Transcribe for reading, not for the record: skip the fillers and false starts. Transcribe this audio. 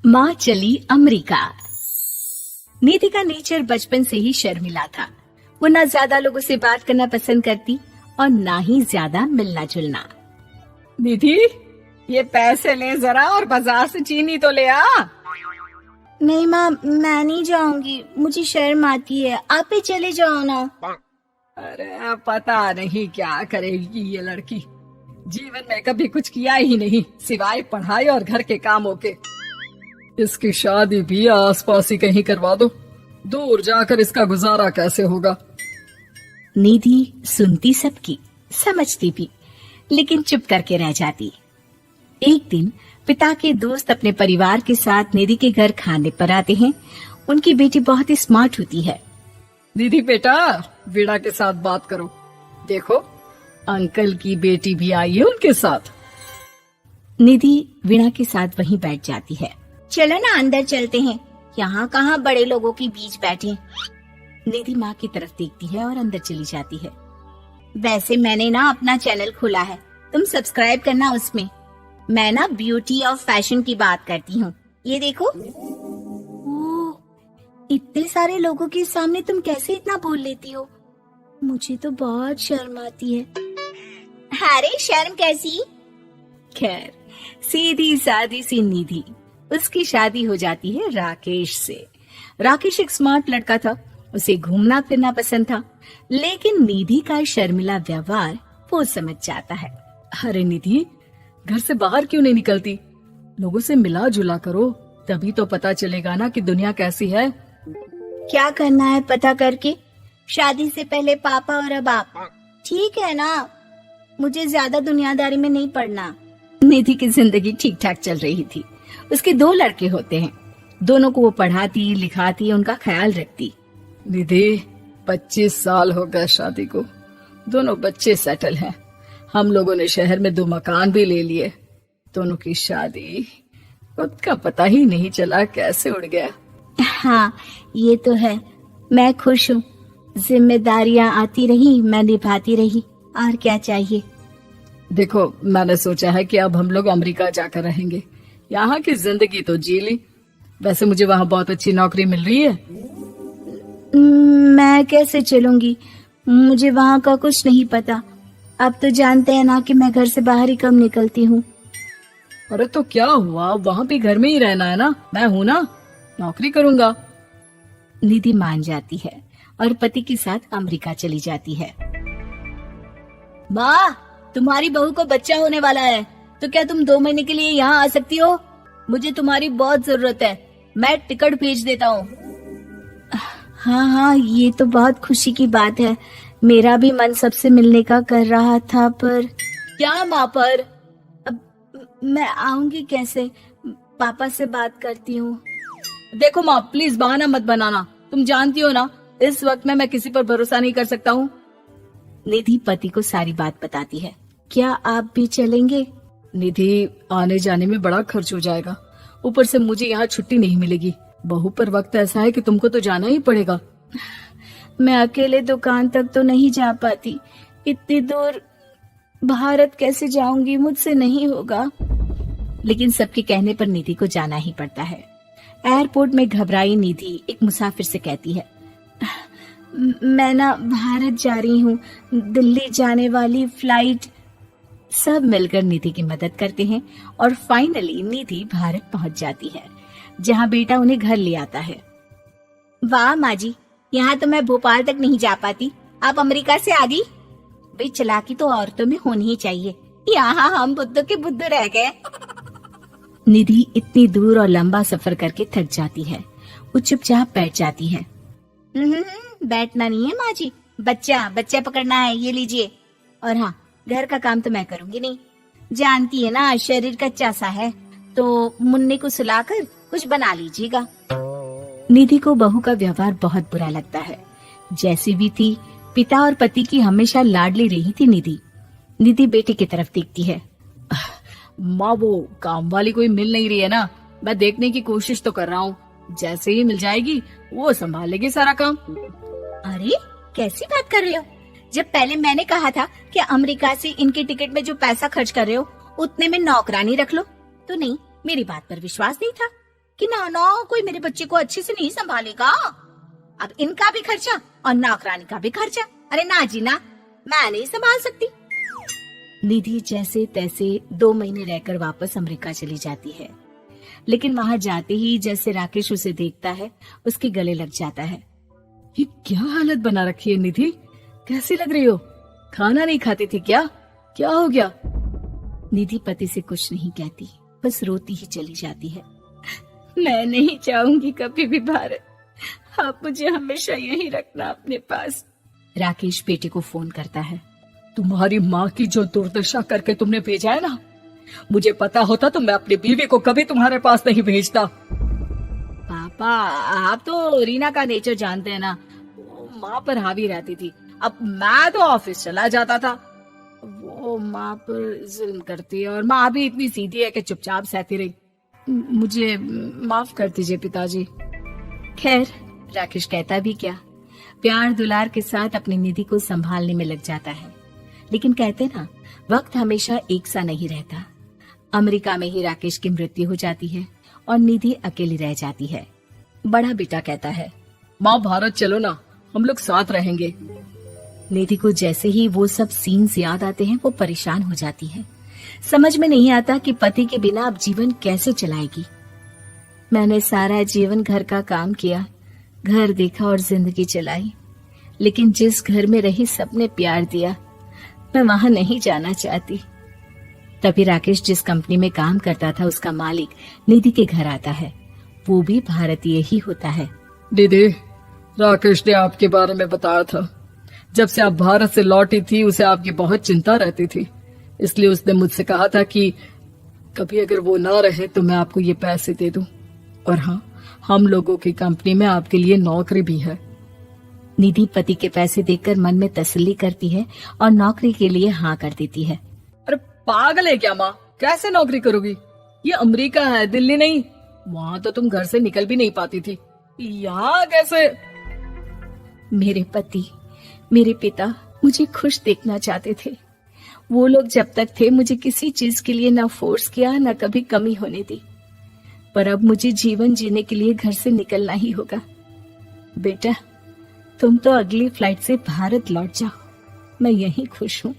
माँ चली अमेरिका। निधि का नेचर बचपन से ही शर्मिला था। वो ना ज्यादा लोगों से बात करना पसंद करती और ना ही ज्यादा मिलना जुलना। निधि, ये पैसे ले जरा और बाजार से चीनी तो ले आ। नहीं माँ, मैं नहीं जाऊंगी, मुझे शर्म आती है, आप ही चले जाओ ना। अरे पता नहीं क्या करेगी ये लड़की। जीवन में कभी कुछ किया ही नहीं सिवाय पढ़ाई और घर के कामों के। इसकी शादी भी आसपास ही कहीं करवा दो, दूर जाकर इसका गुजारा कैसे होगा। निधि सुनती सबकी, समझती भी, लेकिन चुप करके रह जाती। एक दिन पिता के दोस्त अपने परिवार के साथ निधि के घर खाने पर आते हैं। उनकी बेटी बहुत ही स्मार्ट होती है। निधि बेटा, वीणा के साथ बात करो। देखो, अंकल की बेटी भी आई है उनके साथ। निधि वीणा के साथ वहीं बैठ जाती है। चलो ना अंदर चलते हैं, यहाँ कहाँ बड़े लोगों के बीच बैठे। निधि माँ की तरफ देखती है और अंदर चली जाती है। वैसे मैंने ना अपना चैनल खोला है, तुम सब्सक्राइब करना उसमें। मैं ना ब्यूटी और फैशन की बात करती हूँ। ये देखो। ओह, इतने सारे लोगों के सामने तुम कैसे इतना बोल लेती हो? मुझे तो बहुत शर्म आती है। अरे शर्म कैसी। खैर, सीधी सादी सी निधि। उसकी शादी हो जाती है राकेश से। राकेश एक स्मार्ट लड़का था, उसे घूमना फिरना पसंद था, लेकिन निधि का शर्मिला व्यवहार वो समझ जाता है। अरे निधि, घर से बाहर क्यों नहीं निकलती? लोगों से मिला जुला करो, तभी तो पता चलेगा ना कि दुनिया कैसी है। क्या करना है पता करके? शादी से पहले पापा और अब आप। ठीक है ना, मुझे ज्यादा दुनियादारी में नहीं पड़ना। निधि की जिंदगी ठीक ठाक चल रही थी। उसके 2 लड़के होते हैं। दोनों को वो पढ़ाती लिखाती, उनका ख्याल रखती। निधि, 25 साल हो गए शादी को, दोनों बच्चे सेटल हैं। हम लोगों ने शहर में 2 मकान भी ले लिए। दोनों की शादी खुद का पता ही नहीं चला कैसे उड़ गया। हाँ, ये तो है। मैं खुश हूँ। जिम्मेदारियाँ आती रही, मैं निभाती रही, और क्या चाहिए। देखो, मैंने सोचा है कि अब हम लोग अमेरिका जाकर रहेंगे। यहाँ की जिंदगी तो जी ली। वैसे मुझे वहाँ बहुत अच्छी नौकरी मिल रही है। मैं कैसे चलूंगी? मुझे वहाँ का कुछ नहीं पता। अब तो जानते हैं ना कि मैं घर से बाहर ही कम निकलती हूँ। अरे तो क्या हुआ, वहाँ भी घर में ही रहना है ना, मैं हूँ ना, नौकरी करूँगा। निधि मान जाती है और पति के साथ अमेरिका चली जाती है। माँ, तुम्हारी बहू को बच्चा होने वाला है, तो क्या तुम 2 महीने के लिए यहाँ आ सकती हो? मुझे तुम्हारी बहुत जरूरत है, मैं टिकट भेज देता हूँ। हाँ हाँ, ये तो बहुत खुशी की बात है। मेरा भी मन सबसे मिलने का कर रहा था, पर क्या माँ पर? अब मैं आऊंगी कैसे? पापा से बात करती हूँ। देखो माँ, प्लीज बहाना मत बनाना। तुम जानती हो ना, इस वक्त में मैं किसी पर भरोसा नहीं कर सकता हूँ। निधि पति को सारी बात बताती है। क्या आप भी चलेंगे? निधि, आने जाने में बड़ा खर्च हो जाएगा, ऊपर से मुझे यहाँ छुट्टी नहीं मिलेगी। बहू पर वक्त ऐसा है कि तुमको तो जाना ही पड़ेगा। मैं अकेले दुकान तक तो नहीं जा पाती, इतनी दूर भारत कैसे जाऊंगी? मुझसे नहीं होगा। लेकिन सबके कहने पर निधि को जाना ही पड़ता है। एयरपोर्ट में घबराई निधि एक मुसाफिर से कहती है, मैं ना भारत जा रही हूँ, दिल्ली जाने वाली फ्लाइट। सब मिलकर निधि की मदद करते हैं और फाइनली निधि भारत पहुंच जाती है, जहां बेटा उन्हें घर ले आता है। वाह माँ जी, यहाँ तो मैं भोपाल तक नहीं जा पाती, आप अमेरिका से आ गई। भाई, चालाकी तो औरतों में होनी ही चाहिए। यहाँ हम बुद्धू के बुद्धू रह गए। निधि इतनी दूर और लंबा सफर करके थक जाती है। वो चुपचाप बैठ जाती है। बैठना नहीं है माँ जी, बच्चा पकड़ना है, ये लीजिए। और हाँ, घर का काम तो मैं करूंगी नहीं, जानती है ना शरीर कच्चा सा है, तो मुन्ने को सुलाकर कुछ बना लीजिएगा। निधि को बहू का व्यवहार बहुत बुरा लगता है। जैसी भी थी, पिता और पति की हमेशा लाडली रही थी निधि। निधि बेटे की तरफ देखती है। माँ, वो काम वाली कोई मिल नहीं रही है ना, मैं देखने की कोशिश तो कर रहा हूँ। जैसे ही मिल जाएगी वो संभालेगी सारा काम। अरे कैसी बात कर रहे हो? जब पहले मैंने कहा था कि अमेरिका से इनके टिकट में जो पैसा खर्च कर रहे हो उतने में नौकरानी रख लो, तो नहीं, मेरी बात पर विश्वास नहीं था। कि ना ना कोई मेरे बच्चे को अच्छे से नहीं संभालेगा। अब इनका भी खर्चा और नौकरानी का भी खर्चा। अरे ना जी ना, मैं नहीं संभाल सकती। निधि जैसे तैसे 2 महीने रहकर वापस अमेरिका चली जाती है, लेकिन वहां जाते ही जैसे राकेश उसे देखता है उसके गले लग जाता है। ये क्या हालत बना रखी है निधि, कैसी लग रही हो? खाना नहीं खाती थी क्या? क्या हो गया? निधि पति से कुछ नहीं कहती, बस रोती ही चली जाती है। मैं नहीं चाहूंगी कभी भी भारत, आप मुझे हमेशा यहीं रखना अपने पास। राकेश बेटे को फोन करता है। तुम्हारी माँ की जो दुर्दशा करके तुमने भेजा है ना, मुझे पता होता तो मैं अपनी बीवी को कभी तुम्हारे पास नहीं भेजता। पापा, आप तो रीना का नेचर जानते हैं ना, वो माँ पर हावी रहती थी। अब मैं तो ऑफिस चला जाता था, वो माँ पर जुल्म करती है और माँ भी इतनी सीधी है कि चुपचाप सहती रही। मुझे माफ कर दीजिए पिताजी। खैर, राकेश कहता भी क्या, प्यार दुलार के साथ अपनी निधि को संभालने में लग जाता है। लेकिन कहते ना, वक्त हमेशा एक सा नहीं रहता। अमेरिका में ही राकेश की मृत्यु हो जाती है और निधि अकेली रह जाती है। बड़ा बेटा कहता है, माँ भारत चलो ना, हम लोग साथ रहेंगे। निधि को जैसे ही वो सब सीन्स याद आते हैं वो परेशान हो जाती है। समझ में नहीं आता कि पति के बिना अब जीवन कैसे चलाएगी। मैंने सारा जीवन घर का काम किया, घर देखा और जिंदगी चलाई, लेकिन जिस घर में रही सबने प्यार दिया, मैं वहां नहीं जाना चाहती। तभी राकेश जिस कंपनी में काम करता था उसका मालिक निधि के घर आता है। वो भी भारतीय ही होता है। दीदी, राकेश ने आपके बारे में बताया था। जब से आप भारत से लौटी थी उसे आपकी बहुत चिंता रहती थी, इसलिए उसने मुझसे कहा था कि कभी अगर वो ना रहे तो मैं आपको ये पैसे दे दूं। और हाँ, हम लोगों की कंपनी में आपके लिए नौकरी भी है। निधि पति के पैसे देखकर मन में तसल्ली करती है और नौकरी के लिए हाँ कर देती है। अरे पागल है क्या माँ, कैसे नौकरी करोगी? ये अमेरिका है, दिल्ली नहीं। वहाँ तो तुम घर से निकल भी नहीं पाती थी, यहाँ कैसे? मेरे पति, मेरे पिता मुझे खुश देखना चाहते थे। वो लोग जब तक थे मुझे किसी चीज के लिए ना फोर्स किया, ना कभी कमी होने दी। पर अब मुझे जीवन जीने के लिए घर से निकलना ही होगा। बेटा, तुम तो अगली फ्लाइट से भारत लौट जाओ, मैं यहीं खुश हूँ।